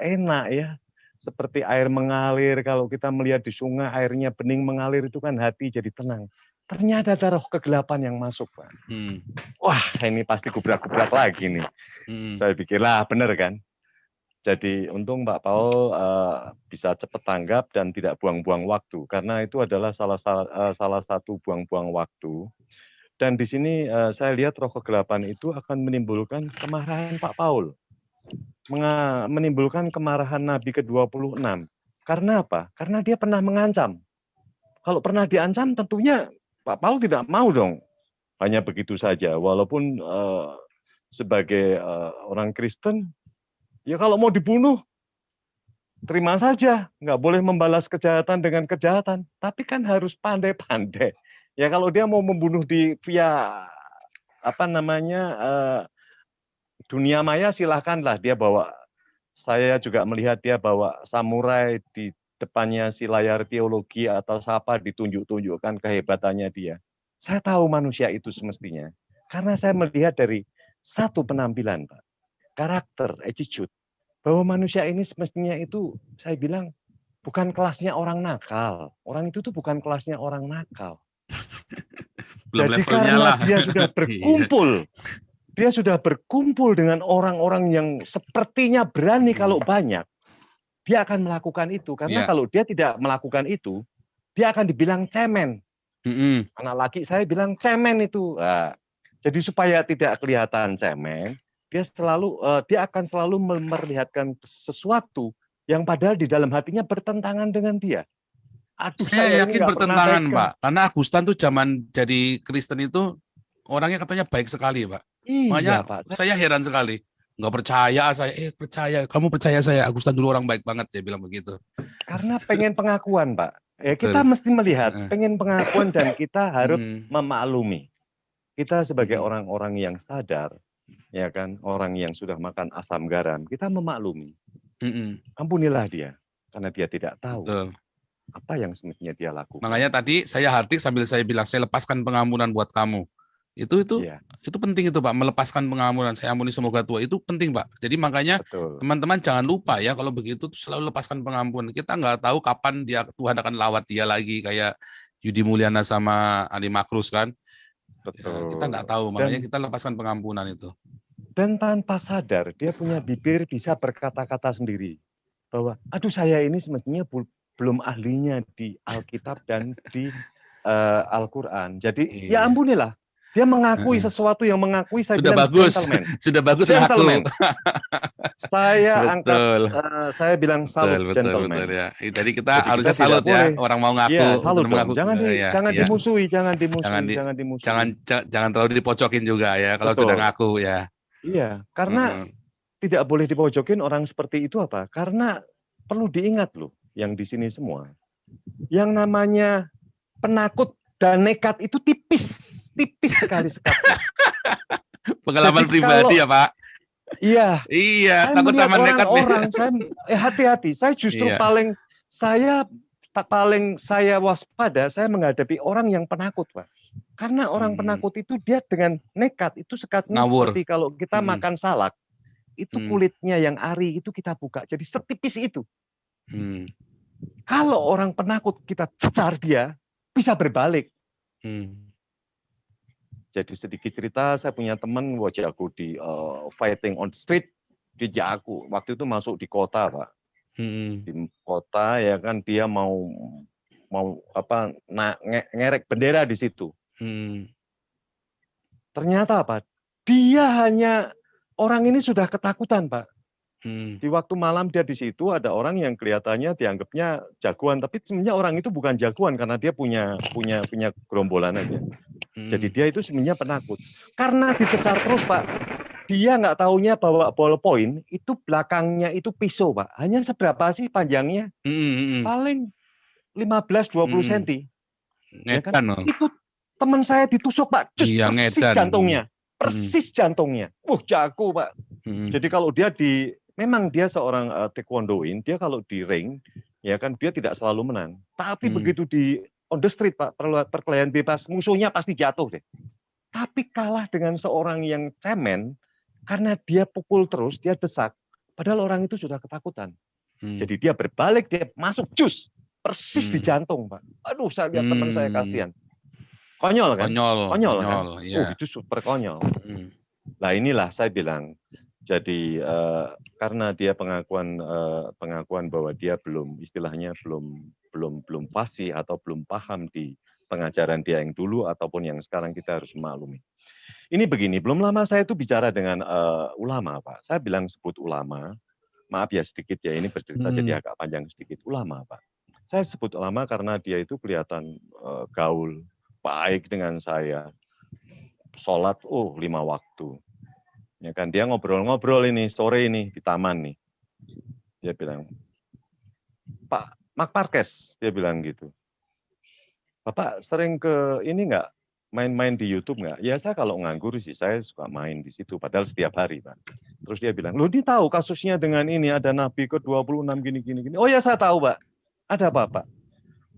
enak ya, seperti air mengalir, kalau kita melihat di sungai airnya bening mengalir, itu kan hati jadi tenang. Ternyata ada roh kegelapan yang masuk, Pak. Wah, ini pasti gubrak-gubrak lagi nih. Saya pikirlah benar kan. Jadi untung Mbak Paul bisa cepat tanggap dan tidak buang-buang waktu, karena itu adalah salah satu buang-buang waktu. Dan di sini saya lihat roh kegelapan itu akan menimbulkan kemarahan Pak Paul, menimbulkan kemarahan Nabi ke-26. Karena apa? Karena dia pernah mengancam. Kalau pernah diancam, tentunya Pak Paul tidak mau dong. Hanya begitu saja, walaupun sebagai orang Kristen, ya kalau mau dibunuh, terima saja. Nggak boleh membalas kejahatan dengan kejahatan. Tapi kan harus pandai-pandai. Ya kalau dia mau membunuh via dunia maya, silahkanlah dia bawa. Saya juga melihat dia bawa samurai di depannya si layar teologi atau siapa, ditunjuk-tunjukkan kehebatannya dia. Saya tahu manusia itu semestinya. Karena saya melihat dari satu penampilan, Pak, karakter, attitude, bahwa manusia ini semestinya itu, saya bilang, bukan kelasnya orang nakal. Orang itu tuh bukan kelasnya orang nakal. Belum Jadi levelnya karena lah. dia sudah berkumpul, dia sudah berkumpul dengan orang-orang yang sepertinya berani kalau banyak, dia akan melakukan itu. Karena kalau dia tidak melakukan itu, dia akan dibilang cemen. Anak laki saya bilang cemen itu. Nah, jadi supaya tidak kelihatan cemen, dia akan selalu memperlihatkan sesuatu yang padahal di dalam hatinya bertentangan dengan dia. Aduh, Saya ini yakin nggak bertentangan, pernah Pak. Karena Agustan tuh zaman jadi Kristen itu orangnya katanya baik sekali, Pak. Makanya Iya, Pak. saya heran sekali. Nggak percaya saya, percaya. Kamu percaya saya, Agustan dulu orang baik banget, dia bilang begitu. Karena pengen pengakuan, Pak. Ya, kita mesti melihat, pengen pengakuan dan kita harus memaklumi. Kita sebagai orang-orang yang sadar, ya kan, orang yang sudah makan asam garam, kita memaklumi. Ampunilah dia, karena dia tidak tahu apa yang semestinya dia lakukan. Makanya tadi saya hardik sambil saya bilang, saya lepaskan pengampunan buat kamu. Itu penting itu, Pak, melepaskan pengampunan. Saya ampuni semoga tua, itu penting, Pak. Jadi makanya teman-teman jangan lupa ya, kalau begitu selalu lepaskan pengampunan. Kita nggak tahu kapan Tuhan akan lawat dia lagi, kayak Yudi Mulyana sama Ali Makrus kan. Betul. Kita nggak tahu, makanya kita lepaskan pengampunan itu. Dan tanpa sadar, dia punya bibir bisa berkata-kata sendiri. Bahwa, aduh saya ini semestinya belum ahlinya di Alkitab dan di Al-Quran. Jadi ya ampunilah. Dia mengakui sesuatu yang mengakui saya sudah bilang bagus. Gentleman. Sudah bagus Gentleman. Saya angkat, saya bilang salut gentleman. Betul, ya. Jadi kita harusnya salut ya, orang mau ngaku. Ya, salut mengaku. Jangan dimusuhi, jangan terlalu dipocokin juga ya, kalau sudah ngaku ya. Iya, karena tidak boleh dipojokin orang seperti itu apa? Karena perlu diingat loh, yang di sini semua. Yang namanya penakut dan nekat itu tipis sekali sekatnya. Pengalaman pribadi ya, Pak? Iya. Iya, takut sama nekat. Hati-hati. Saya justru paling saya waspada, saya menghadapi orang yang penakut, Pak. Karena orang penakut itu dia dengan nekat, itu sekatnya seperti kalau kita makan salak, itu kulitnya yang ari itu kita buka, jadi setipis itu. Kalau orang penakut kita cecar dia, bisa berbalik. Jadi sedikit cerita, saya punya teman jago di fighting on street di Jaku. Waktu itu masuk di kota, Pak. Di kota ya kan dia mau ngerek bendera di situ. Ternyata apa? Dia hanya orang ini sudah ketakutan, Pak. Di waktu malam dia di situ ada orang yang kelihatannya dianggapnya jagoan, tapi sebenarnya orang itu bukan jagoan karena dia punya gerombolan aja. Jadi dia itu sebenarnya penakut. Karena dicecar terus, Pak. Dia nggak taunya bawa ballpoint itu belakangnya itu pisau, Pak. Hanya seberapa sih panjangnya? Paling 15-20 cm. Ya kan? Itu teman saya ditusuk, Pak. Persis jantungnya. Persis jantungnya. Jago, Pak. Jadi kalau dia memang dia seorang taekwondoin, dia kalau di ring, ya kan dia tidak selalu menang. Tapi begitu di on the street, Pak, perkelahian bebas, musuhnya pasti jatuh deh. Tapi kalah dengan seorang yang cemen, karena dia pukul terus, dia desak. Padahal orang itu sudah ketakutan. Jadi dia berbalik, dia masuk jus. Persis di jantung, Pak. Aduh, saya lihat teman saya kasihan. Konyol kan? Konyol kan? Ya. Itu super konyol. Nah inilah saya bilang. Jadi karena dia pengakuan bahwa dia istilahnya belum fasih atau belum paham di pengajaran dia yang dulu ataupun yang sekarang, kita harus memaklumi. Ini begini, belum lama saya itu bicara dengan ulama, Pak. Saya bilang sebut ulama, maaf ya sedikit ya, ini bercerita jadi agak panjang sedikit. Ulama, Pak. Saya sebut ulama karena dia itu kelihatan gaul, baik dengan saya. Sholat, 5 waktu. Ya kan, dia ngobrol-ngobrol ini sore ini di taman nih. Dia bilang, Pak Mark Marquez, dia bilang gitu. Bapak sering ke ini enggak, main-main di YouTube enggak? Ya saya kalau nganggur sih saya suka main di situ, padahal setiap hari, Pak. Terus dia bilang, loh dia tahu kasusnya dengan ini, ada Nabi ke-26 gini. Oh ya saya tahu, Pak. Ada apa, Pak?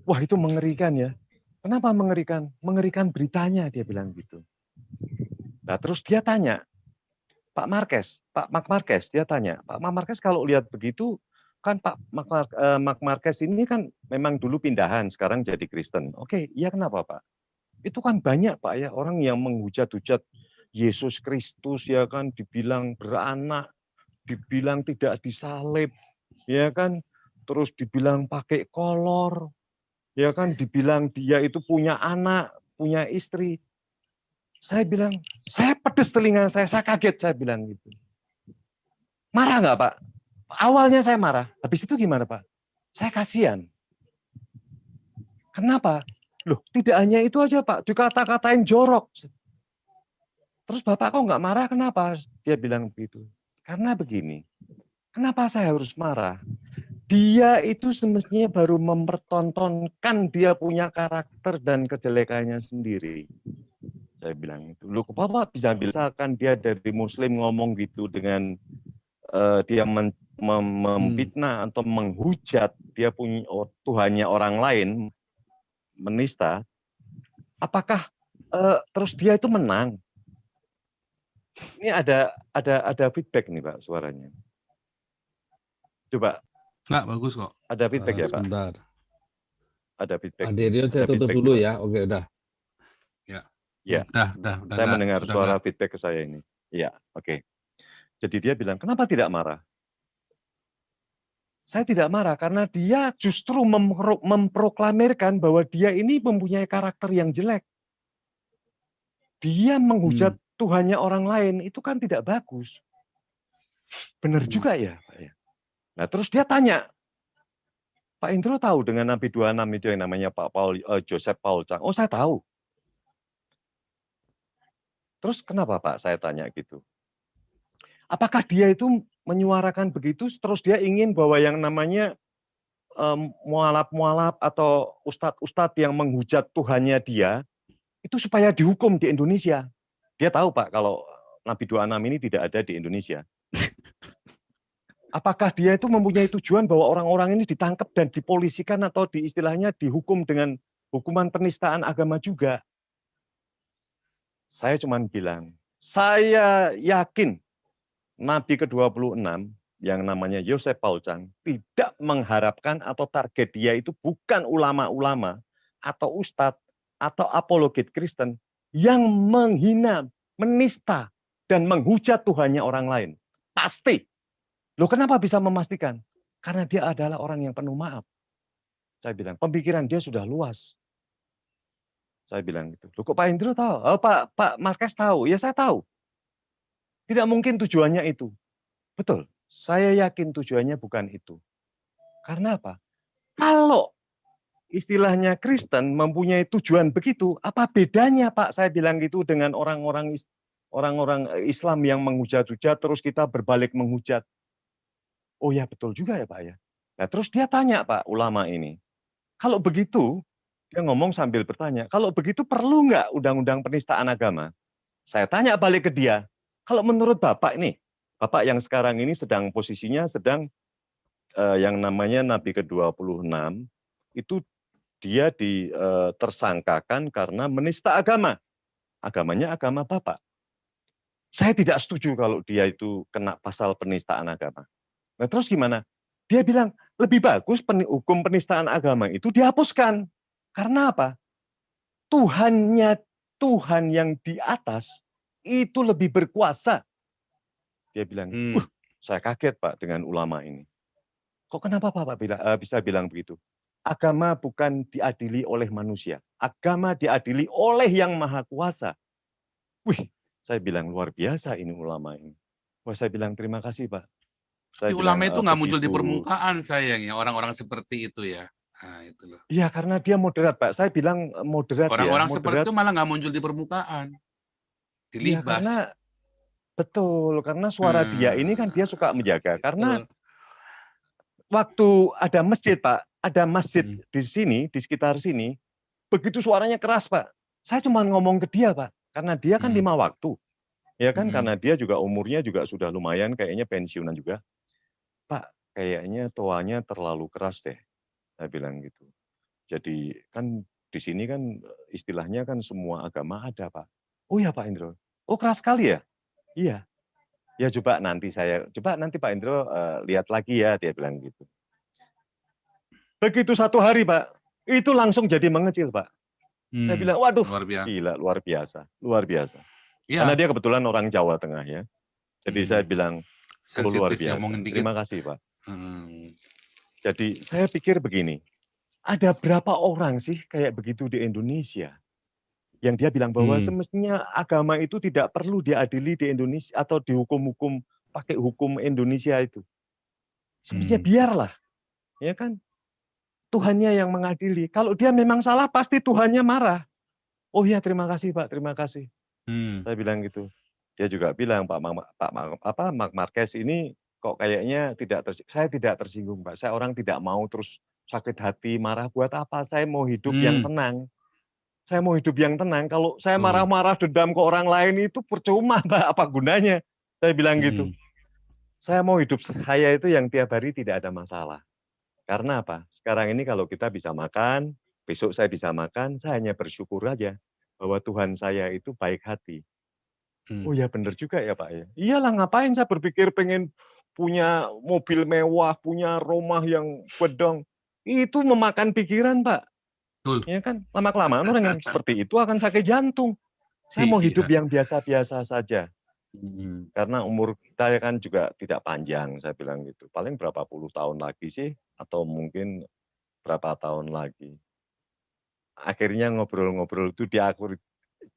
Wah itu mengerikan ya. Kenapa mengerikan? Mengerikan beritanya, dia bilang gitu. Nah, terus dia tanya, Pak Mark Marquez, dia tanya, Pak Mark Marquez kalau lihat begitu, kan Pak Mark Marquez ini kan memang dulu pindahan, sekarang jadi Kristen. Oke, iya kenapa Pak? Itu kan banyak Pak ya, orang yang menghujat-hujat Yesus Kristus ya kan, dibilang beranak, dibilang tidak disalib, ya kan, terus dibilang pakai kolor, ya kan, dibilang dia itu punya anak, punya istri. Saya bilang, saya pedes telinga saya kaget, saya bilang gitu. Marah nggak Pak? Awalnya saya marah, habis itu gimana Pak? Saya kasihan. Kenapa? Loh, tidak hanya itu aja Pak, dikata-katain jorok. Terus Bapak kok nggak marah, kenapa? Dia bilang begitu. Karena begini, kenapa saya harus marah? Dia itu semestinya baru mempertontonkan dia punya karakter dan kejelekannya sendiri. Saya bilang itu. Loh, Bapak bisa misalkan dia dari Muslim ngomong gitu dengan dia memfitnah atau menghujat, dia punya Tuhannya orang lain, menista, apakah terus dia itu menang? Ini ada feedback nih Pak suaranya. Coba. Nggak, bagus kok. Ada feedback ya Pak? Sebentar. Ada feedback. Adrian saya tutup dulu ya. Oke, udah. Ya. Saya mendengar suara feedback ke saya ini. Iya, oke. Jadi dia bilang, kenapa tidak marah? Saya tidak marah karena dia justru memproklamirkan bahwa dia ini mempunyai karakter yang jelek. Dia menghujat Tuhannya orang lain, itu kan tidak bagus. Benar juga ya, Pak ya. Nah, terus dia tanya, Pak Indro tahu dengan Nabi 26 itu yang namanya Pak Joseph Paul Chang. Oh, saya tahu. Terus kenapa Pak saya tanya gitu? Apakah dia itu menyuarakan begitu, terus dia ingin bahwa yang namanya mualaf-mualaf atau ustadz-ustadz yang menghujat Tuhannya dia, itu supaya dihukum di Indonesia. Dia tahu Pak kalau Nabi 26 ini tidak ada di Indonesia. Apakah dia itu mempunyai tujuan bahwa orang-orang ini ditangkap dan dipolisikan atau istilahnya dihukum dengan hukuman penistaan agama juga? Saya cuma bilang, saya yakin Nabi ke-26 yang namanya Joseph Paul Chang tidak mengharapkan atau target dia itu bukan ulama-ulama atau ustadz atau apologet Kristen yang menghina, menista, dan menghujat Tuhannya orang lain. Pasti. Loh kenapa bisa memastikan? Karena dia adalah orang yang penuh maaf. Saya bilang, pemikiran dia sudah luas. Saya bilang gitu. Loh kok Pak Indro tahu? Oh, Pak Marquez tahu? Ya saya tahu. Tidak mungkin tujuannya itu. Betul. Saya yakin tujuannya bukan itu. Karena apa? Kalau istilahnya Kristen mempunyai tujuan begitu, apa bedanya Pak saya bilang gitu dengan orang-orang Islam yang menghujat-hujat terus kita berbalik menghujat? Oh ya betul juga ya Pak ya. Nah terus dia tanya Pak ulama ini, kalau begitu, dia ngomong sambil bertanya, kalau begitu perlu nggak undang-undang penistaan agama? Saya tanya balik ke dia, kalau menurut Bapak nih, Bapak yang sekarang ini sedang posisinya sedang yang namanya Nabi ke-26, itu dia ditersangkakan karena menista agama. Agamanya agama Bapak. Saya tidak setuju kalau dia itu kena pasal penistaan agama. Nah terus gimana? Dia bilang, lebih bagus hukum penistaan agama itu dihapuskan. Karena apa? Tuhan yang di atas itu lebih berkuasa. Dia bilang, saya kaget Pak dengan ulama ini. Kok kenapa Bapak bisa bilang begitu? Agama bukan diadili oleh manusia. Agama diadili oleh yang maha kuasa. Wih, saya bilang luar biasa ini ulama ini. Wah, saya bilang terima kasih Pak. Tapi ulama itu nggak muncul di permukaan sayangnya, orang-orang seperti itu ya. Nah, itu loh. Iya, karena dia moderat, Pak. Saya bilang moderat. Orang-orang ya, seperti itu malah nggak muncul di permukaan. Dilibas. Ya, karena betul, karena suara dia ini kan dia suka menjaga. Karena waktu ada masjid, Pak, ada masjid di sini, di sekitar sini, begitu suaranya keras, Pak. Saya cuma ngomong ke dia, Pak, karena dia kan 5 waktu. Ya kan, karena dia juga umurnya juga sudah lumayan, kayaknya pensiunan juga. Pak, kayaknya toanya terlalu keras deh. Saya bilang gitu. Jadi kan di sini kan istilahnya kan semua agama ada Pak. Oh ya Pak Indro. Oh, keras sekali ya? Iya. Ya coba nanti Pak Indro lihat lagi ya, dia bilang gitu. Begitu satu hari Pak, itu langsung jadi mengecil Pak. Saya bilang, waduh, luar biasa. gila, luar biasa, luar biasa. Ya. Karena dia kebetulan orang Jawa Tengah ya. Jadi saya bilang, luar Sensitif biasa. ngomongin dikit. Terima kasih Pak. Jadi saya pikir begini, ada berapa orang sih kayak begitu di Indonesia? Yang dia bilang bahwa semestinya agama itu tidak perlu diadili di Indonesia atau dihukum-hukum pakai hukum Indonesia itu. Semestinya biarlah, ya kan? Tuhannya yang mengadili. Kalau dia memang salah, pasti Tuhannya marah. Oh ya, terima kasih Pak, terima kasih. Saya bilang gitu. Dia juga bilang, Mark Marquez ini kok kayaknya saya tidak tersinggung Pak. Saya orang tidak mau terus sakit hati, marah buat apa? Saya mau hidup yang tenang. Saya mau hidup yang tenang. Kalau saya marah-marah dendam ke orang lain itu percuma Pak, apa gunanya? Saya bilang gitu. Saya mau hidup saya itu yang tiap hari tidak ada masalah. Karena apa? Sekarang ini kalau kita bisa makan, besok saya bisa makan, saya hanya bersyukur aja bahwa Tuhan saya itu baik hati. Oh ya benar juga ya Pak ya. Iyalah ngapain saya berpikir pengen punya mobil mewah, punya rumah yang bedong. Itu memakan pikiran Pak. Ya kan, lama-kelamaan orang yang seperti itu akan sakit jantung. Saya mau hidup yang biasa-biasa saja. Karena umur kita kan juga tidak panjang, saya bilang gitu. Paling berapa puluh tahun lagi sih, atau mungkin berapa tahun lagi. Akhirnya ngobrol-ngobrol itu diakhiri.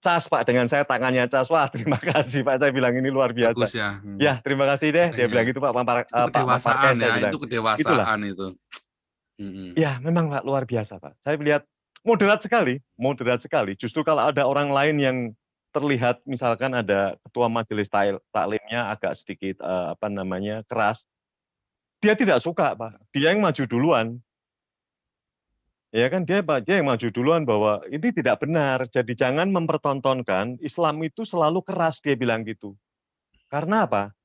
Cas Pak, dengan saya tangannya cas. Wah terima kasih Pak, saya bilang ini luar biasa. Bagus ya. Ya terima kasih deh, dia bilang gitu Pak. Itu kedewasaan ya, bilang. itu kedewasaan itu. Ya memang Pak, luar biasa Pak. Saya lihat moderat sekali. Justru kalau ada orang lain yang terlihat misalkan ada ketua majelis taklimnya agak sedikit keras, dia tidak suka Pak, dia yang maju duluan. Ya kan dia yang maju duluan bahwa ini tidak benar, jadi jangan mempertontonkan Islam itu selalu keras, dia bilang gitu. Karena apa?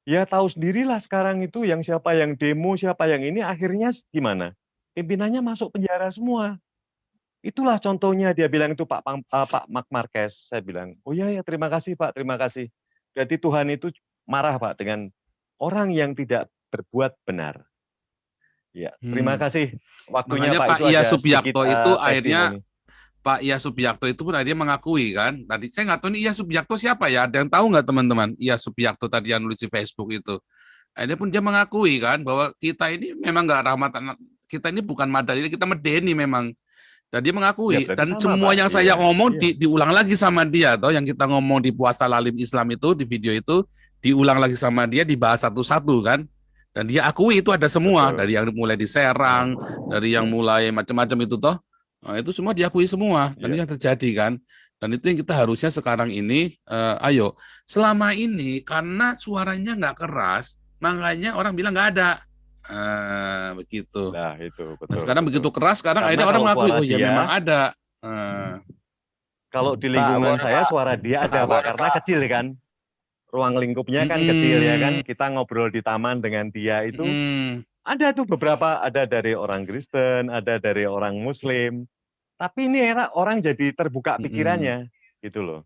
Ya tahu sendirilah sekarang itu yang siapa yang demo, siapa yang ini akhirnya gimana? Pimpinannya masuk penjara semua. Itulah contohnya dia bilang itu Pak Mark Marquez. Saya bilang, oh iya ya terima kasih Pak, terima kasih. Jadi Tuhan itu marah Pak dengan orang yang tidak berbuat benar. Ya, terima kasih waktunya Makanya Pak. Pak Itu Iya ada Subiakto sedikit, itu testimoni. akhirnya Pak Iya Subiakto itu pun akhirnya mengakui kan. Tadi saya nggak tahu nih Iya Subiakto siapa ya. Ada yang tahu nggak teman-teman? Iya Subiakto tadi yang nulis di Facebook itu. Akhirnya pun dia mengakui kan bahwa kita ini memang nggak rahmatan. Kita ini bukan madani, kita medeni memang. Dan dia mengakui, Ya, dan sama, semua Pak. yang saya ngomong iya. diulang lagi sama dia, atau yang kita ngomong di puasa lalim Islam itu, di video itu, diulang lagi sama dia, dibahas satu-satu kan. Dan dia akui itu ada semua, Betul. dari yang mulai diserang, dari yang mulai macam-macam itu toh, nah, itu semua diakui semua, dan itu yang terjadi kan. Dan itu yang kita harusnya sekarang ini, ayo, selama ini karena suaranya nggak keras, makanya orang bilang nggak ada. Begitu. Nah, itu betul. Nah, sekarang begitu keras, sekarang Karena akhirnya orang kalau mengakui, suara oh ya dia- memang ada. Kalau di lingkungan saya suara dia ada Pak, karena kecil kan. Ruang lingkupnya kan kecil ya kan. Kita ngobrol di taman dengan dia itu ada tuh beberapa, ada dari orang Kristen, ada dari orang Muslim. Tapi ini orang jadi terbuka pikirannya gitu loh.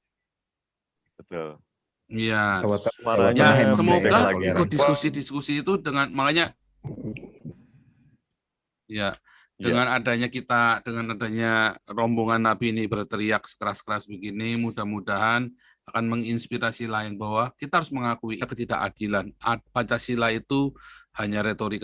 Betul. Iya. Suaranya Ya, semoga lagi. ikut diskusi-diskusi itu dengan makanya ya dengan adanya rombongan Nabi ini berteriak sekeras-keras begini, mudah-mudahan akan menginspirasi lain bahwa kita harus mengakui ketidakadilan. Pancasila itu hanya retorika